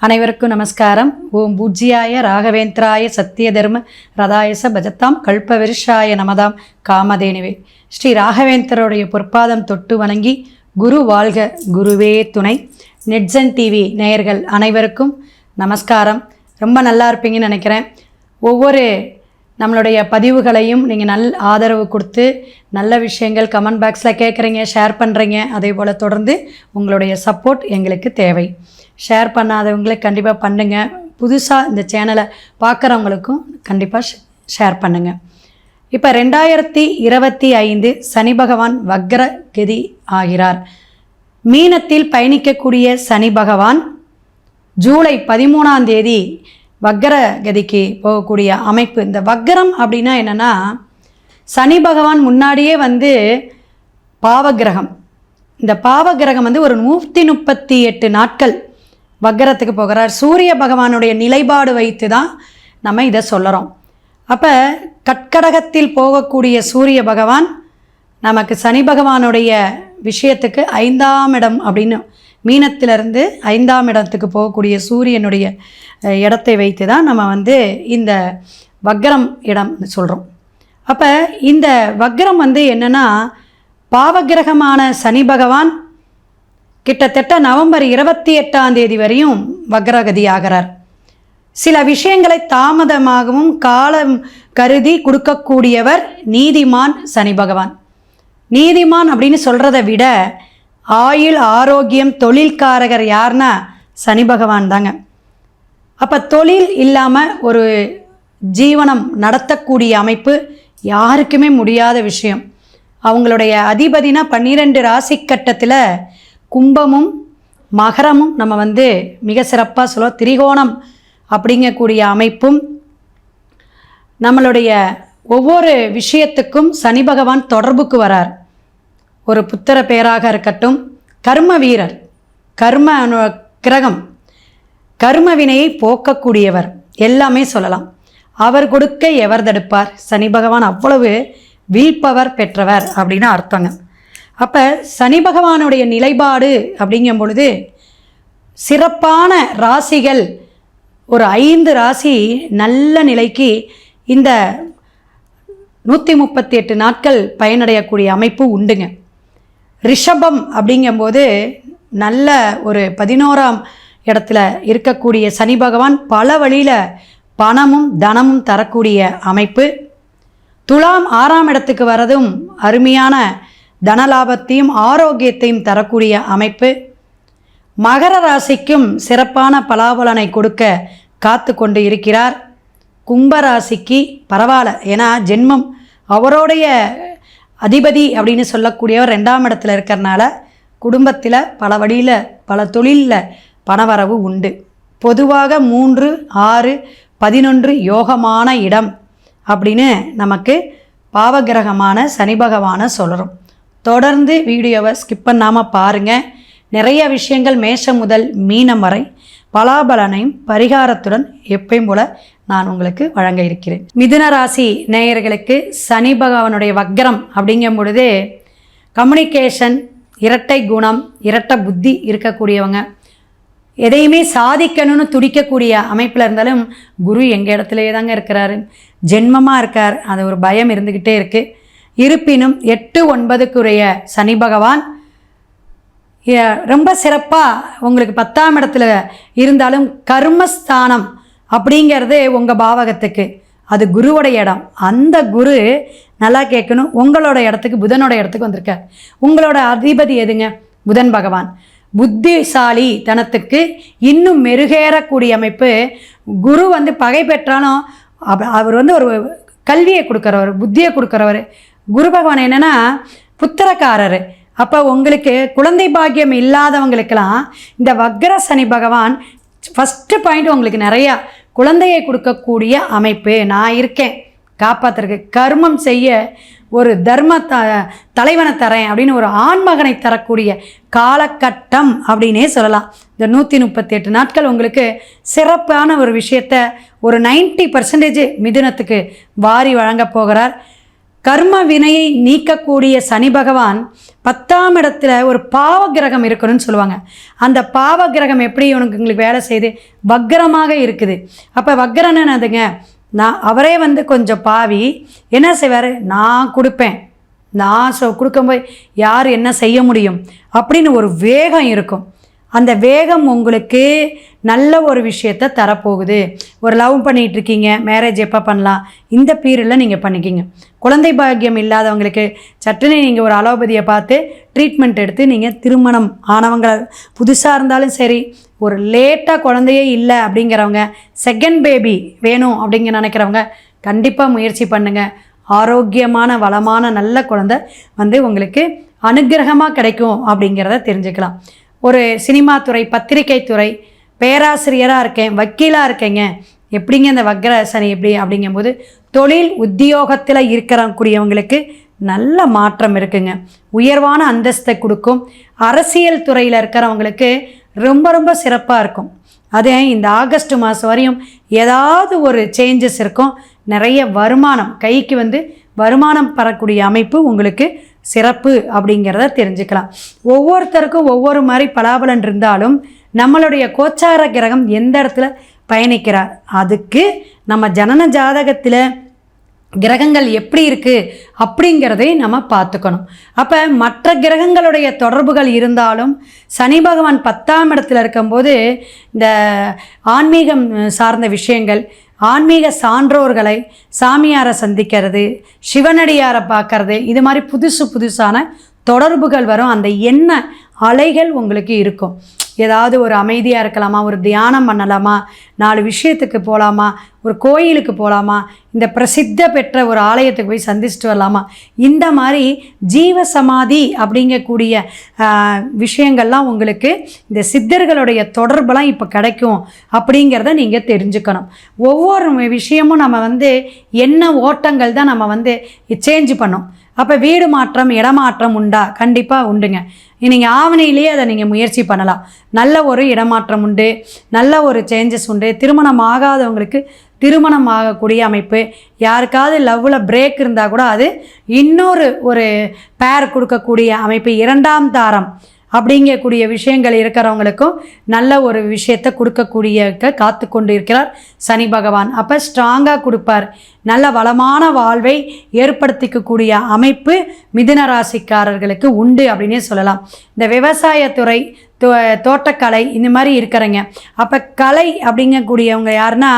அனைவருக்கும் நமஸ்காரம். ஓம் பூஜ்யாய ராகவேந்திராய சத்திய தர்ம ரதாயச பஜத்தாம் கல்பவிருஷாய நமதாம் காமதேனுவே. ஸ்ரீ ராகவேந்தருடைய பொற்பாதம் தொட்டு வணங்கி குரு வாழ்க குருவே துணை. நெட்சன் டிவி நேயர்கள் அனைவருக்கும் நமஸ்காரம். ரொம்ப நல்லா இருப்பீங்கன்னு நினைக்கிறேன். ஒவ்வொரு நம்மளுடைய பதிவுகளையும் நீங்கள் ஆதரவு கொடுத்து நல்ல விஷயங்கள் கமெண்ட் பாக்ஸில் கேட்குறீங்க, ஷேர் பண்ணுறீங்க. அதே போல் தொடர்ந்து உங்களுடைய சப்போர்ட் எங்களுக்கு தேவை. ஷேர் பண்ணாதவங்களே கண்டிப்பாக பண்ணுங்கள். புதுசாக இந்த சேனலை பார்க்குறவங்களுக்கும் கண்டிப்பாக ஷேர் பண்ணுங்கள். இப்போ 2025 சனி பகவான் வக்ர கதி ஆகிறார். மீனத்தில் பயணிக்கக்கூடிய சனி பகவான் ஜூலை 13ஆம் தேதி வக்ர கதிக்கு போகக்கூடிய அமைப்பு. இந்த வக்ரம் அப்படின்னா என்னென்னா, சனி பகவான் முன்னாடியே பாவகிரகம். இந்த பாவகிரகம் ஒரு 138 நாட்கள் வக்ரத்துக்கு போகிறார். சூரிய பகவானுடைய நிலைப்பாடு வைத்து தான் நம்ம இதை சொல்கிறோம். அப்போ கட்கடகத்தில் போகக்கூடிய சூரிய பகவான் நமக்கு சனி பகவானுடைய விஷயத்துக்கு 5ஆம் இடம் அப்படின்னு, மீனத்திலிருந்து 5ஆம் இடத்துக்கு போகக்கூடிய சூரியனுடைய இடத்தை வைத்து தான் நம்ம இந்த வக்ரம் இடம் சொல்கிறோம். அப்போ இந்த வக்ரம் என்னென்னா, பாவகிரகமான சனி பகவான் கிட்டத்தட்ட நவம்பர் 28ஆம் தேதி வரையும் வக்ரகதி ஆகிறார். சில விஷயங்களை தாமதமாகவும் காலம் கருதி கொடுக்கக்கூடியவர் நீதிமான் சனி பகவான். நீதிமான் அப்படின்னு சொல்கிறத விட ஆயுள் ஆரோக்கியம் தொழில்காரகர் யார்னா சனி பகவான் தாங்க. அப்போ தொழில் இல்லாமல் ஒரு ஜீவனம் நடத்தக்கூடிய அமைப்பு யாருக்குமே முடியாத விஷயம். அவங்களுடைய அதிபதினா 12 ராசி கட்டத்தில் கும்பமும் மகரமும் நம்ம மிக சிறப்பாக சொல்லுவோம். திரிகோணம் அப்படிங்கக்கூடிய அமைப்பும் நம்மளுடைய ஒவ்வொரு விஷயத்துக்கும் சனி பகவான் தொடர்புக்கு வரார். ஒரு புத்திர பேராக இருக்கட்டும், கர்ம வீரர், கர்ம கிரகம், கர்ம வினையை போக்கக்கூடியவர் எல்லாமே சொல்லலாம். அவர் கொடுக்க எவர் தடுப்பார்? சனி பகவான் அவ்வளவு வில்பவர் பெற்றவர் அப்படின்னு அர்த்தங்க. அப்போ சனி பகவானுடைய நிலைப்பாடு அப்படிங்கும் பொழுது சிறப்பான ராசிகள் ஒரு 5 ராசி நல்ல நிலைக்கு இந்த 138 நாட்கள் பயனடையக்கூடிய அமைப்பு உண்டுங்க. ரிஷபம் அப்படிங்கும்போது நல்ல ஒரு 11ஆம் இடத்துல இருக்கக்கூடிய சனி பகவான் பல வழியில் பணமும் தனமும் தரக்கூடிய அமைப்பு. துலாம் 6ஆம் இடத்துக்கு வரதும் அருமையான தனலாபத்தையும் ஆரோக்கியத்தையும் தரக்கூடிய அமைப்பு. மகர ராசிக்கும் சிறப்பான பலாபலனை கொடுக்க காத்து கொண்டு இருக்கிறார். கும்பராசிக்கு பரவாயில்ல, ஏன்னா ஜென்மம் அவருடைய அதிபதி அப்படின்னு சொல்லக்கூடியவர் 2ஆம் இடத்துல இருக்கிறனால குடும்பத்தில் பல வழியில் பல தொழிலில் பணவரவு உண்டு. பொதுவாக 3, 6, 11 யோகமான இடம் அப்படின்னு நமக்கு பாவகிரகமான சனி பகவானை சொல்கிறோம். தொடர்ந்து வீடியோவை ஸ்கிப் பண்ணாமல் பாருங்கள். நிறைய விஷயங்கள் மேஷம் முதல் மீனம் வரை பலாபலனையும் பரிகாரத்துடன் எப்பயும் போல நான் உங்களுக்கு வழங்க இருக்கிறேன். மிதுன ராசி நேயர்களுக்கு சனி பகவானுடைய வக்ரம் அப்படிங்கும் பொழுது கம்யூனிகேஷன், இரட்டை குணம், இரட்டை புத்தி இருக்கக்கூடியவங்க, எதையுமே சாதிக்கணும்னு துடிக்கக்கூடிய அமைப்பில் இருந்தாலும் குரு எங்கள் இடத்துலையே தாங்க இருக்கிறாரு, ஜென்மமாக இருக்கார். அது ஒரு பயம் இருந்துக்கிட்டே இருக்குது. இருப்பினும் 8, 9க்குரிய சனி பகவான் ரொம்ப சிறப்பாக உங்களுக்கு 10ஆம் இடத்துல இருந்தாலும் கர்மஸ்தானம் அப்படிங்கிறது உங்கள் பாவகத்துக்கு அது குருவோடைய இடம். அந்த குரு நல்லா கேட்கணும், உங்களோட இடத்துக்கு புதனோட இடத்துக்கு வந்திருக்கார். உங்களோட அதிபதி எதுங்க? புதன் பகவான். புத்திசாலி தனத்துக்கு இன்னும் மெருகேறக்கூடிய அமைப்பு. குரு பகை பெற்றாலும் அவர் ஒரு கல்வியை கொடுக்குறவர், புத்தியை கொடுக்குறவர். குரு பகவான் என்னென்னா புத்திரக்காரர். அப்போ உங்களுக்கு குழந்தை பாக்கியம் இல்லாதவங்களுக்கெல்லாம் இந்த வக்ர சனி பகவான் ஃபஸ்ட்டு பாயிண்ட் உங்களுக்கு நிறையா குழந்தையை கொடுக்கக்கூடிய அமைப்பு. நான் இருக்கேன் காப்பாற்றுறதுக்கு, கர்மம் செய்ய ஒரு தர்ம தலைவனை தரேன் அப்படின்னு ஒரு ஆண்மகனை தரக்கூடிய காலகட்டம் அப்படின்னே சொல்லலாம். இந்த 138 நாட்கள் உங்களுக்கு சிறப்பான ஒரு விஷயத்தை ஒரு 90% மிதுனத்துக்கு வாரி வழங்க போகிறார். கர்ம வினையை நீக்கக்கூடிய சனி பகவான் 10ஆம் இடத்துல ஒரு பாவ கிரகம் இருக்கணும்னு சொல்லுவாங்க. அந்த பாவ கிரகம் எப்படி உங்களுக்கு வேலை செய்யுது? வக்கரமாக இருக்குது. அப்போ வக்கரன்னு என்னதுங்க? அவரே கொஞ்சம் பாவி என்ன செய்வார்? நான் கொடுப்பேன், நான் கொடுக்கும்போது யார் என்ன செய்ய முடியும் அப்படின்னு ஒரு வேகம் இருக்கும். அந்த வேகம் உங்களுக்கு நல்ல ஒரு விஷயத்தை தரப்போகுது. ஒரு லவ் பண்ணிகிட்ருக்கீங்க, மேரேஜ் எப்போ பண்ணலாம்? இந்த பீரியடில் நீங்கள் பண்ணிக்கிங்க. குழந்தை பாக்கியம் இல்லாதவங்களுக்கு சட்டுன்னு நீங்கள் ஒரு அலோபதியை பார்த்து ட்ரீட்மெண்ட் எடுத்து நீங்கள் திருமணம் ஆனவங்க புதுசாக இருந்தாலும் சரி, ஒரு லேட்டாக குழந்தையே இல்லை அப்படிங்கிறவங்க, செகண்ட் பேபி வேணும் அப்படிங்க நினைக்கிறவங்க கண்டிப்பாக முயற்சி பண்ணுங்கள். ஆரோக்கியமான வளமான நல்ல குழந்தை உங்களுக்கு அனுக்கிரகமாக கிடைக்கும் அப்படிங்கிறத தெரிஞ்சுக்கலாம். ஒரு சினிமா துறை, பத்திரிகை துறை, பேராசிரியராக இருக்கேன், வக்கீலாக இருக்கேங்க, எப்படிங்க இந்த வக்ர சனி எப்படி அப்படிங்கும்போது தொழில் உத்தியோகத்தில் இருக்கிறக்கூடியவங்களுக்கு நல்ல மாற்றம் இருக்குங்க. உயர்வான அந்தஸ்தை கொடுக்கும். அரசியல் துறையில் இருக்கிறவங்களுக்கு ரொம்ப ரொம்ப சிறப்பாக இருக்கும். அதே இந்த ஆகஸ்ட் மாதம் வரையும் ஏதாவது ஒரு சேஞ்சஸ் இருக்கும். நிறைய வருமானம் கைக்கு வருமானம் பெறக்கூடிய அமைப்பு உங்களுக்கு சிறப்பு அப்படிங்கிறத தெரிஞ்சுக்கலாம். ஒவ்வொருத்தருக்கும் ஒவ்வொரு மாதிரி பலாபலன் இருந்தாலும் நம்மளுடைய கோச்சார கிரகம் எந்த இடத்துல பயணிக்கிறார், அதுக்கு நம்ம ஜனன ஜாதகத்தில் கிரகங்கள் எப்படி இருக்குது அப்படிங்கிறதை நம்ம பார்த்துக்கணும். அப்போ மற்ற கிரகங்களுடைய தொடர்புகள் இருந்தாலும் சனி பகவான் 10ஆம் இடத்துல இருக்கும்போது இந்த ஆன்மீகம் சார்ந்த விஷயங்கள், ஆன்மீக சான்றோர்களை, சாமியாரை சந்திக்கிறது, சிவனடியாரை பார்க்கறது, இது மாதிரி புதுசான தொடர்புகள் வரும். அந்த எண்ண அலைகள் உங்களுக்கு இருக்கும். ஏதாவது ஒரு அமைதியாக இருக்கலாமா, ஒரு தியானம் பண்ணலாமா, 4 விஷயத்துக்கு போகலாமா, ஒரு கோயிலுக்கு போகலாமா, இந்த பிரசித்த பெற்ற ஒரு ஆலயத்துக்கு போய் சந்திச்சுட்டு வரலாமா, இந்த மாதிரி ஜீவசமாதி அப்படிங்கக்கூடிய விஷயங்கள்லாம் உங்களுக்கு இந்த சித்தர்களுடைய தொடர்பெல்லாம் இப்போ கிடைக்கும் அப்படிங்கிறத நீங்கள் தெரிஞ்சுக்கணும். ஒவ்வொரு விஷயமும் நம்ம என்ன ஓட்டங்கள் தான் நம்ம சேஞ்ச் பண்ணோம். அப்போ வீடு மாற்றம், இடமாற்றம் உண்டா? கண்டிப்பாக உண்டுங்க. நீங்கள் ஆவணையிலேயே அதை நீங்கள் முயற்சி பண்ணலாம். நல்ல ஒரு இடமாற்றம் உண்டு, நல்ல ஒரு சேஞ்சஸ் உண்டு. திருமணம் ஆகாதவங்களுக்கு திருமணம் ஆகக்கூடிய அமைப்பு, யாருக்காவது லவ்வில் பிரேக் இருந்தால் கூட அது இன்னொரு ஒரு பேர் கொடுக்கக்கூடிய அமைப்பு, 2ஆம் தாரம் அப்படிங்கக்கூடிய விஷயங்கள் இருக்கிறவங்களுக்கும் நல்ல ஒரு விஷயத்தை கொடுக்கக்கூடிய காத்து கொண்டு இருக்கிறார் சனி பகவான். அப்போ ஸ்ட்ராங்காக கொடுப்பார். நல்ல வளமான வாழ்வை ஏற்படுத்திக்கக்கூடிய அமைப்பு மிதுன ராசிக்காரர்களுக்கு உண்டு அப்படின்னே சொல்லலாம். இந்த விவசாயத்துறை, தோட்டக்கலை இந்த மாதிரி இருக்கிறங்க. அப்போ கலை அப்படிங்கக்கூடியவங்க யாருன்னா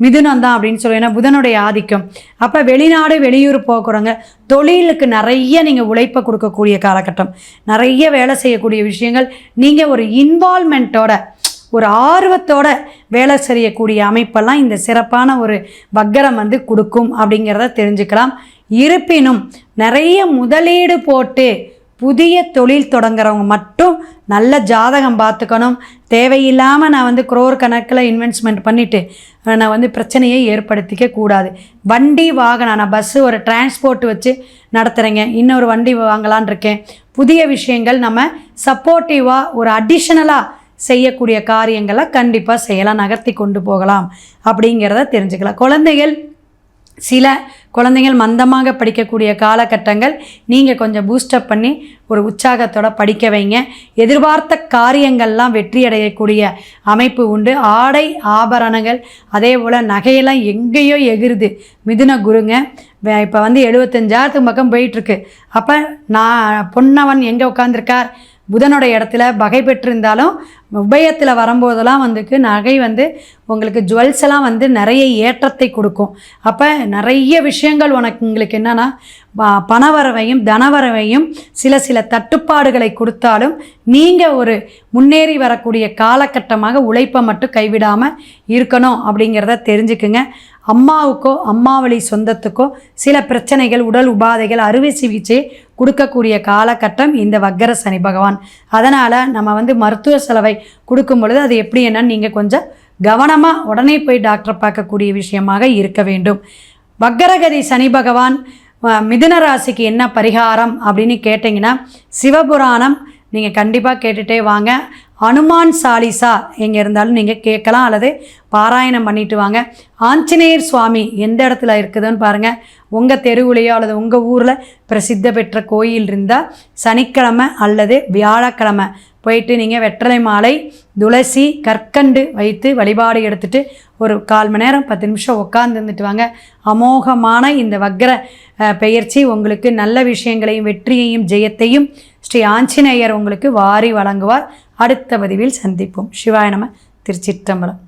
மிதுனம் தான் அப்படின்னு சொல்லி, ஏன்னா புதனுடைய ஆதிக்கம். அப்போ வெளிநாடு வெளியூர் போகிறவங்க, தொழிலுக்கு நிறைய நீங்கள் உழைப்பை கொடுக்கக்கூடிய காலகட்டம், நிறைய வேலை செய்யக்கூடிய விஷயங்கள், நீங்கள் ஒரு இன்வால்மெண்ட்டோட ஒரு ஆர்வத்தோட வேலை செய்யக்கூடிய அமைப்பெல்லாம் இந்த சிறப்பான ஒரு வக்கரம் கொடுக்கும் அப்படிங்கிறத தெரிஞ்சுக்கலாம். இருப்பினும் நிறைய முதலீடு போட்டு புதிய தொழில் தொடங்குறவங்க மட்டும் நல்ல ஜாதகம் பார்த்துக்கணும். தேவையில்லாமல் நான் crore கணக்கில் இன்வெஸ்ட்மெண்ட் பண்ணிவிட்டு நான் பிரச்சனையை ஏற்படுத்திக்க கூடாது. வண்டி வாகனம், நான் பஸ்ஸு ஒரு டிரான்ஸ்போர்ட் வச்சு நடத்துகிறேங்க, இன்னொரு வண்டி வாங்கலான் இருக்கேன். புதிய விஷயங்கள் நம்ம சப்போர்ட்டிவாக ஒரு அடிஷ்னலாக செய்யக்கூடிய காரியங்களை கண்டிப்பாக செய்யலாம், நகர்த்தி கொண்டு போகலாம் அப்படிங்கிறத தெரிஞ்சுக்கலாம். சில குழந்தைகள் மந்தமாக படிக்கக்கூடிய காலகட்டங்கள், நீங்கள் கொஞ்சம் பூஸ்டப் பண்ணி ஒரு உற்சாகத்தோடு படிக்க வைங்க. எதிர்பார்த்த காரியங்கள்லாம் வெற்றி அடையக்கூடிய அமைப்பு உண்டு. ஆடை ஆபரணங்கள் அதே போல் நகையெல்லாம் எங்கேயோ எகிருது மிதுன குருங்க. இப்போ 75,000 பக்கம் போயிட்டுருக்கு. அப்போ நான் பொன்னவன் எங்கே உட்காந்துருக்கார்? புதனுடைய இடத்துல பகை பெற்றிருந்தாலும் உபயத்தில் வரும்போதெல்லாம் நகை உங்களுக்கு ஜுவல்ஸ் எல்லாம் நிறைய ஏற்றத்தை கொடுக்கும். அப்போ நிறைய விஷயங்கள் உங்களுக்கு என்னென்னா பணவரவையும் தனவரவையும் சில தட்டுப்பாடுகளை கொடுத்தாலும் நீங்கள் ஒரு முன்னேறி வரக்கூடிய காலகட்டமாக உழைப்பை மட்டும் கைவிடாமல் இருக்கணும் அப்படிங்கிறத தெரிஞ்சுக்குங்க. அம்மாவுக்கோ அம்மாவளி சொந்தத்துக்கோ சில பிரச்சனைகள், உடல் உபாதைகள், அறுவை சிகிச்சை கொடுக்கக்கூடிய காலகட்டம் இந்த வக்கர சனி பகவான். அதனால் நம்ம மருத்துவ செலவை கொடுக்கும் பொழுது அது எப்படி என்னன்னு நீங்கள் கொஞ்சம் கவனமாக உடனே போய் டாக்டரை பார்க்கக்கூடிய விஷயமாக இருக்க வேண்டும். வக்கரகதி சனி பகவான் மிதுன ராசிக்கு என்ன பரிகாரம் அப்படின்னு கேட்டிங்கன்னா, சிவபுராணம் நீங்கள் கண்டிப்பாக கேட்டுகிட்டே வாங்க. அனுமான் சாலிசா எங்கே இருந்தாலும் நீங்கள் கேட்கலாம் அல்லது பாராயணம் பண்ணிட்டு வாங்க. ஆஞ்சநேயர் சுவாமி எந்த இடத்துல இருக்குதுன்னு பாருங்கள். உங்கள் தெருவுலையோ அல்லது உங்கள் ஊரில் பிரசித்த பெற்ற கோயில் இருந்தால் சனிக்கிழமை அல்லது வியாழக்கிழமை போயிட்டு நீங்கள் வெற்றலை மாலை, துளசி, கற்கண்டு வைத்து வழிபாடு எடுத்துகிட்டு ஒரு 1/4 மணி நேரம் 10 நிமிஷம் உட்கார்ந்து இருந்துட்டு வாங்க. அமோகமான இந்த வக்ர பெயர்ச்சி உங்களுக்கு நல்ல விஷயங்களையும் வெற்றியையும் ஜெயத்தையும் ஸ்ரீ ஆஞ்சநேயர் உங்களுக்கு வாரி வழங்குவார். அடுத்த பதிவில் சந்திப்போம். சிவாய நம. திருச்சிற்றம்பலம்.